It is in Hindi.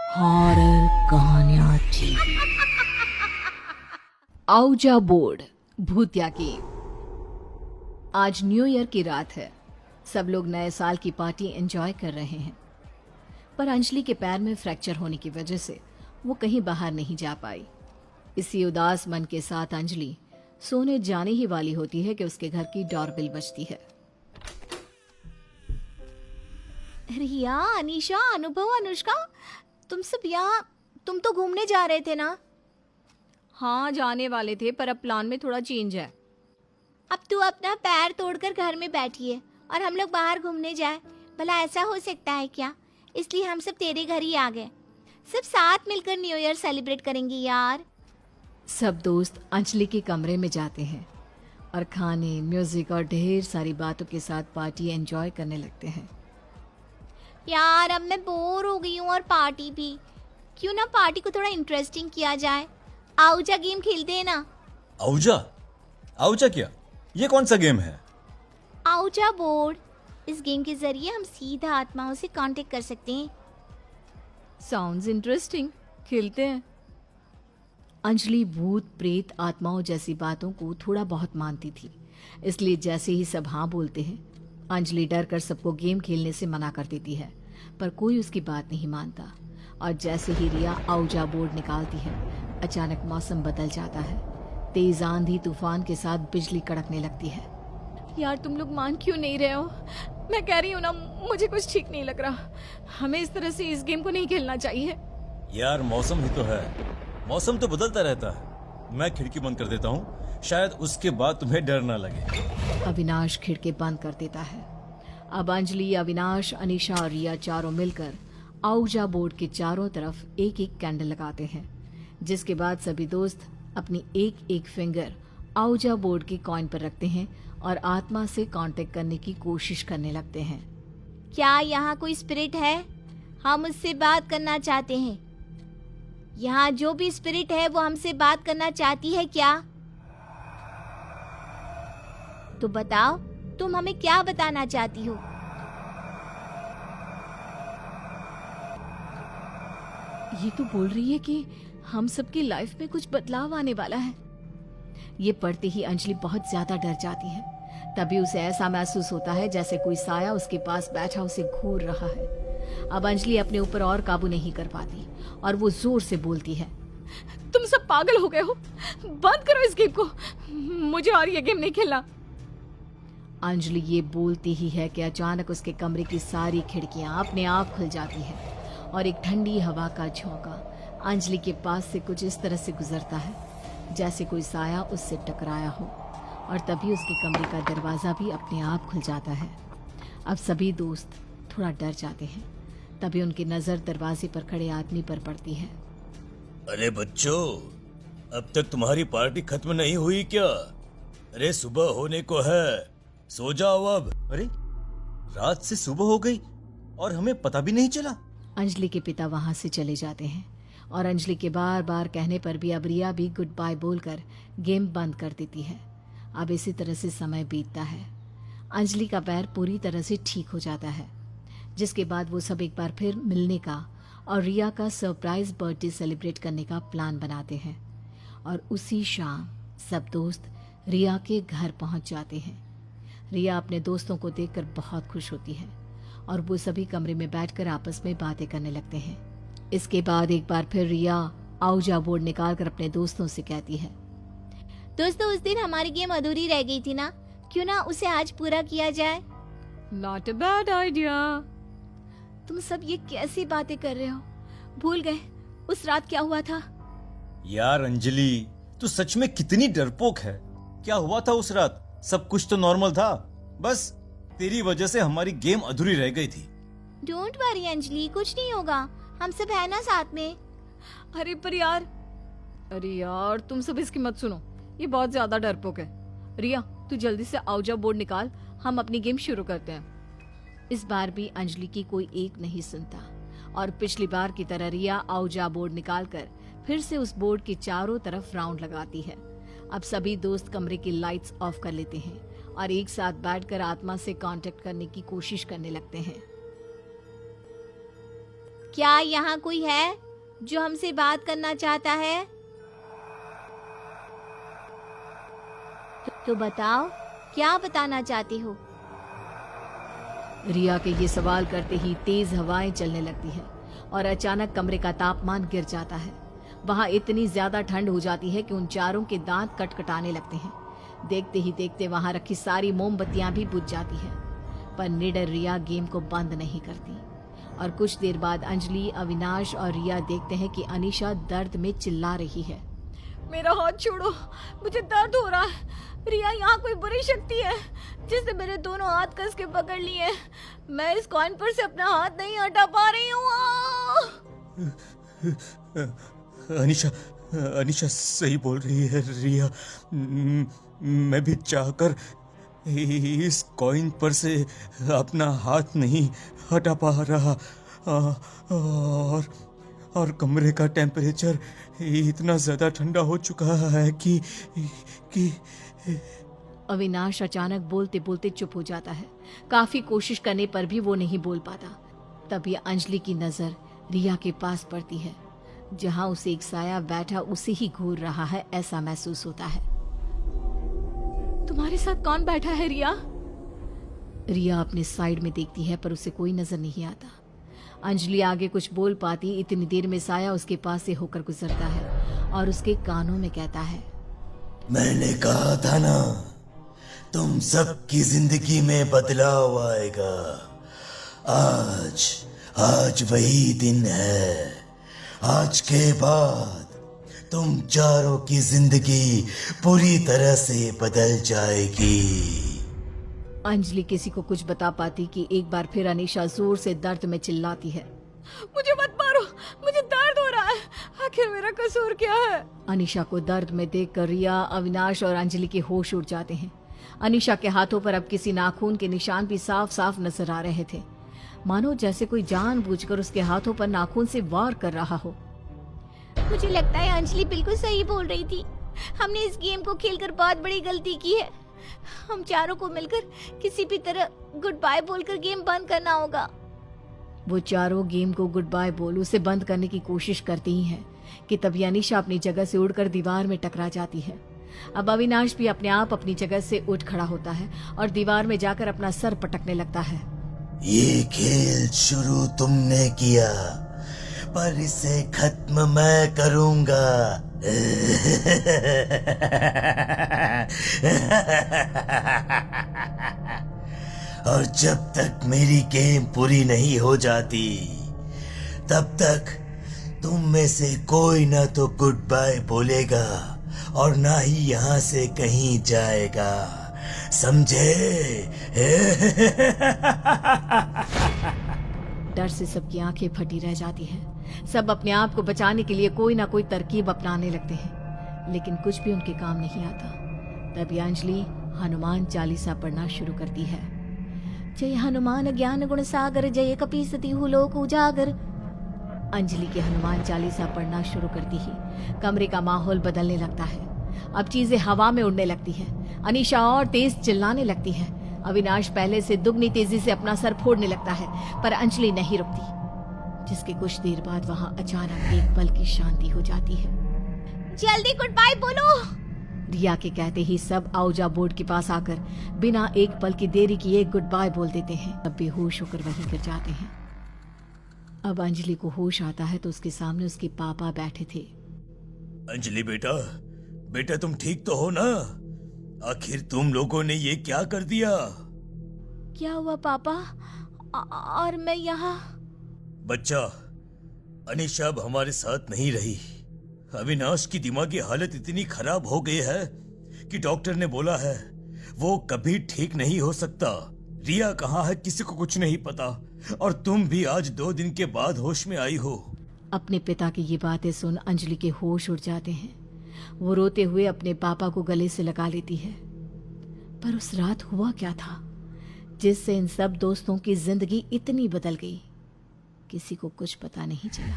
हॉरर कहानियां थी। आउजा बोर्ड भूतिया गेम। आज न्यू ईयर की रात है। सब लोग नए साल की पार्टी एंजॉय कर रहे हैं, पर अंजलि के पैर में फ्रैक्चर होने की वजह से वो कहीं बाहर नहीं जा पाई। इसी उदास मन के साथ अंजलि सोने जाने ही वाली होती है कि उसके घर की डोरबेल बजती है। रिया, अनीशा, अनुभव, अनुष्का, तुम सब यहाँ? तुम तो घूमने जा रहे थे ना? हाँ, जाने वाले थे, पर अब प्लान में थोड़ा चेंज है। अब तू अपना पैर तोड़कर घर में बैठी है और हम लोग बाहर घूमने जाए। भला ऐसा हो सकता है क्या? इसलिए हम सब तेरे घर ही आ गए। सब साथ मिलकर न्यू ईयर सेलिब्रेट करेंगे यार। सब दोस्त अंजलि के कमरे में जाते हैं और खाने, म्यूजिक और ढेर सारी बातों के साथ पार्टी एंजॉय करने लगते हैं। यार, अब मैं बोर हो गई हूँ और पार्टी भी। क्यों ना पार्टी को थोड़ा इंटरेस्टिंग किया जाए। आउजा गेम खेलते हैं ना? आउजा? आउजा क्या? ये कौन सा गेम है? आउजा बोर्ड। इस गेम के जरिए हम सीधा आत्माओं से कांटेक्ट कर सकते हैं। साउंड्स इंटरेस्टिंग, खेलते हैं। अंजलि भूत, प्रेत, आत्माओं जैसी बातों को थोड़ा बहुत मानती थी, इसलिए जैसे ही सब हाँ बोलते हैं, अंजलि डर कर सबको गेम खेलने से मना कर देती है, पर कोई उसकी बात नहीं मानता। और जैसे ही रिया आउजा बोर्ड निकालती है, अचानक मौसम बदल जाता है। तेज आंधी तूफान के साथ बिजली कड़कने लगती है। यार, तुम लोग मान क्यों नहीं रहे हो? मैं कह रही हूँ ना, मुझे कुछ ठीक नहीं लग रहा। हमें इस तरह से इस गेम को नहीं खेलना चाहिए। यार, मौसम ही तो है। मौसम तो बदलता रहता है। मैं खिड़की बंद कर देता हूँ, शायद उसके बाद तुम्हें डर ना लगे। अविनाश खिड़की बंद कर देता है। अब अंजलि, अविनाश, अनीशा और रिया चारों मिलकर आउजा बोर्ड के चारों तरफ एक एक कैंडल लगाते हैं, जिसके बाद सभी दोस्त अपनी एक एक फिंगर आउजा बोर्ड के कॉइन पर रखते हैं और आत्मा से कांटेक्ट करने की कोशिश करने लगते हैं। क्या यहाँ कोई स्पिरिट है? हम उससे बात करना चाहते हैं। यहाँ जो भी स्पिरिट है वो हमसे बात करना चाहती है क्या? तो बताओ, तुम हमें क्या बताना चाहती हो? ये तो बोल रही है कि हम सबकी लाइफ में कुछ बदलाव आने वाला है। ये पढ़ते ही अंजलि बहुत ज्यादा डर जाती है। तभी उसे ऐसा महसूस होता है जैसे कोई साया उसके पास बैठा उसे घूर रहा है। अब अंजलि अपने ऊपर और काबू नहीं कर पाती और वो जोर से बोलती है, तुम सब पागल हो गए हो? बंद करो इस गेम को, मुझे और ये गेम नहीं खेलना। अंजलि ये बोलती ही है कि अचानक उसके कमरे की सारी खिड़कियां अपने आप खुल जाती है और एक ठंडी हवा का झोंका अंजलि के पास से कुछ इस तरह से गुजरता है जैसे कोई साया उससे टकराया हो, और तभी उसके कमरे का दरवाजा भी अपने आप खुल जाता है। अब सभी दोस्त थोड़ा डर जाते हैं। तभी उनकी नजर दरवाजे पर खड़े आदमी पर पड़ती है। अरे बच्चों, अब तक तुम्हारी पार्टी खत्म नहीं हुई क्या? अरे सुबह होने को है, सो जाओ अब। अरे रात से सुबह हो गई और हमें पता भी नहीं चला। अंजलि के पिता वहां से चले जाते हैं और अंजलि के बार बार कहने पर भी अब रिया भी गुड बाय बोलकर गेम बंद कर देती है। अब इसी तरह से समय बीतता है। अंजलि का पैर पूरी तरह से ठीक हो जाता है, जिसके बाद वो सब एक बार फिर मिलने का और रिया का सरप्राइज बर्थडे सेलिब्रेट करने का प्लान बनाते हैं। और उसी शाम सब दोस्त रिया के घर पहुंच जाते हैं। रिया अपने दोस्तों को देखकर बहुत खुश होती है और वो सभी कमरे में बैठकर आपस में बातें करने लगते हैं। इसके बाद एक बार फिर रिया आउजा बोर्ड निकालकर अपने दोस्तों से कहती है, दोस्तों, उस दिन हमारी गेम अधूरी रह गई थी ना? क्यों ना उसे आज पूरा किया जाए? Not a bad idea. तुम सब ये कैसी बातें कर रहे हो? भूल गए उस रात क्या हुआ था? यार अंजलि, तू सच में कितनी डरपोक है। क्या हुआ था उस रात? सब कुछ तो नॉर्मल था, बस तेरी वजह से हमारी गेम अधूरी रह गई थी। डोंट वरी अंजलि, कुछ नहीं होगा। हम सब है ना साथ में। अरे पर यार, अरे यार, तुम सब इसकी मत सुनो, ये बहुत ज्यादा डरपोक है। रिया, तू जल्दी से आउजा बोर्ड निकाल, हम अपनी गेम शुरू करते हैं। इस बार भी अंजलि की कोई एक नहीं सुनता और पिछली बार की तरह रिया आउजा बोर्ड निकालकर फिर से उस बोर्ड के चारों तरफ राउंड लगाती है। अब सभी दोस्त कमरे की लाइट्स ऑफ कर लेते हैं और एक साथ बैठकर आत्मा से कांटेक्ट करने की कोशिश करने लगते हैं। क्या यहाँ कोई है जो हमसे बात करना चाहता है? तो बताओ, क्या बताना चाहती हो? रिया के ये सवाल करते ही तेज हवाएं चलने लगती है और अचानक कमरे का तापमान गिर जाता है। वहां इतनी ज्यादा ठंड हो जाती है कि उन चारों के दांत कटकटाने लगते हैं। देखते ही देखते वहां रखी सारी मोमबत्तियां भी बुझ जाती हैं, पर निडर रिया गेम को बंद नहीं करती। और कुछ देर बाद अंजलि, अविनाश और रिया देखते हैं कि अनीशा दर्द में चिल्ला रही है। मेरा हाथ छोड़ो, मुझे दर्द हो रहा है। रिया, यहाँ कोई बुरी शक्ति है जिसने मेरे दोनों हाथ कस के पकड़ लिए। मैं इस कॉइन पर से अपना हाथ नहीं हटा पा रही हूँ। अनीशा अनीशा सही बोल रही है रिया। मैं भी चाहकर इस कॉइन पर से अपना हाथ नहीं हटा पा रहा। और कमरे का टेम्परेचर इतना ज्यादा ठंडा हो चुका है कि अविनाश अचानक बोलते बोलते चुप हो जाता है। काफी कोशिश करने पर भी वो नहीं बोल पाता। तभी अंजलि की नजर रिया के पास पड़ती है, जहां उसे एक साया बैठा उसे ही घूर रहा है, ऐसा महसूस होता है। तुम्हारे साथ कौन बैठा है रिया? रिया अपने साइड में देखती है पर उसे कोई नजर नहीं आता। अंजलि आगे कुछ बोल पाती, इतनी देर में साया उसके पास से होकर गुजरता है और उसके कानों में कहता है, मैंने कहा था ना, तुम सबकी जिंदगी में बदलाव आएगा। आज वही दिन है। आज के बाद तुम चारों की जिंदगी पूरी तरह से बदल जाएगी। अंजलि किसी को कुछ बता पाती कि एक बार फिर अनीशा जोर से दर्द में चिल्लाती है, मुझे मत मारो, मुझे दर्द हो रहा है। आखिर मेरा कसूर क्या है? अनीशा को दर्द में देखकर रिया, अविनाश और अंजलि के होश उड़ जाते हैं। अनीशा के हाथों पर अब किसी नाखून के निशान भी साफ साफ नजर आ रहे थे, मानो जैसे कोई जानबूझकर उसके हाथों पर नाखून से वार कर रहा हो। मुझे लगता है अंजलि बिल्कुल सही बोल रही थी। हमने इस गेम को खेलकर बहुत बड़ी गलती की है। हम चारों को मिलकर किसी भी तरह गुड बाय बोलकर गेम बंद करना होगा। वो चारों गेम को गुड बाय बोल उसे बंद करने की कोशिश करती ही हैं कि तभी अनीशा अपनी जगह से उड़कर दीवार में टकरा जाती है। अब अविनाश भी अपने आप अपनी जगह से उठ खड़ा होता है और दीवार में जाकर अपना सर पटकने लगता है। ये खेल शुरू तुमने किया, पर इसे खत्म मैं करूंगा। और जब तक मेरी गेम पूरी नहीं हो जाती, तब तक तुम में से कोई ना तो गुड बाय बोलेगा और ना ही यहाँ से कहीं जाएगा, समझे? डर से सबकी आंखें फटी रह जाती हैं। सब अपने आप को बचाने के लिए कोई ना कोई तरकीब अपनाने लगते हैं, लेकिन कुछ भी उनके काम नहीं आता। तभी अंजलि हनुमान चालीसा पढ़ना शुरू करती है। जय हनुमान ज्ञान गुण सागर, जय कपीसति लोक उजागर। अंजलि के हनुमान चालीसा पढ़ना शुरू करती ही कमरे का माहौल बदलने लगता है। अब चीजें हवा में उड़ने लगती हैं। अनीशा और तेज चिल्लाने लगती है। अविनाश पहले से दुगनी तेजी से अपना सर फोड़ने लगता है, पर अंजलि नहीं रुकती। जिसके कुछ देर बाद वहां अचानक एक पल की शांति हो जाती है। जल्दी गुड बाय बोलो। रिया के कहते ही सब आउजा बोर्ड के पास आकर बिना एक पल की देरी किए गुड बाय बोल देते हैं। अब बेहोश होकर वहीं गिर जाते हैं। अब अंजलि को होश आता है तो उसके सामने उसके पापा बैठे थे। अंजलि बेटा, बेटा तुम ठीक तो हो ना? आखिर तुम लोगों ने ये क्या कर दिया? क्या हुआ पापा? और मैं यहाँ? बच्चा, अनीशा अब हमारे साथ नहीं रही। अविनाश की दिमागी हालत इतनी खराब हो गई है कि डॉक्टर ने बोला है वो कभी ठीक नहीं हो सकता। रिया कहाँ है किसी को कुछ नहीं पता, और तुम भी आज 2 दिन के बाद होश में आई हो। अपने पिता की ये बातें सुन अंजलि के होश उड़ जाते हैं। वो रोते हुए अपने पापा को गले से लगा लेती है। पर उस रात हुआ क्या था जिससे इन सब दोस्तों की जिंदगी इतनी बदल गई? किसी को कुछ पता नहीं चला।